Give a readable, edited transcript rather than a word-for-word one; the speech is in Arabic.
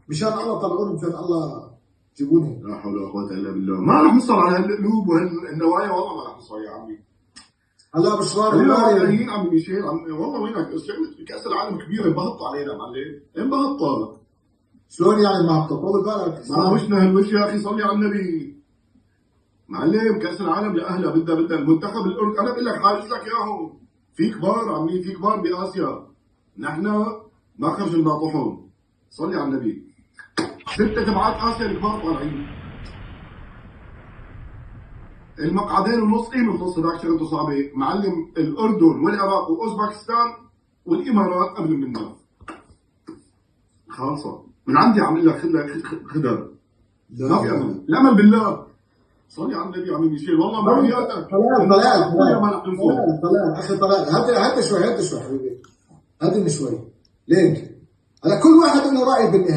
مشان الله طلعوني، مشان الله جيبوني. لا حول ولا قوة الا بالله. ما رح نصل على هالقلوب وهالنوايا، والله ما رح نصل يا عمي. هلا بشرار خلينا والله واقعيين عمي ميشيل، والله وينك؟ كأس العالم كبيرة، انبهطوا علينا معلم، انبهطوا. شلون يعني ما طول بالك؟ ما وشنا هالوش يا اخي، صلي على النبي. معلم كأس العالم لأهلها، بدها المنتخب الأردني، أنا بقول لك حاجز لك إياهم. في كبار عمي، في كبار بآسيا، نحن ما خرجنا طحن. صلي على النبي. 6 تبعات آسيا الكبار طالعين. المقعدين ونص من النص هذاك شغلته صعبة، معلم الأردن والعراق وأوزبكستان والإمارات قبل منا. خالصة. من عندي عم لك خدها. ما في أمل، الأمل بالله. صلي على النبي عمي ميشيل، والله ما حياتك. طلال اخي طلال، هدي شوي حبيبي، هدي شوي. ليك هلا كل واحد له راي بالنهايه.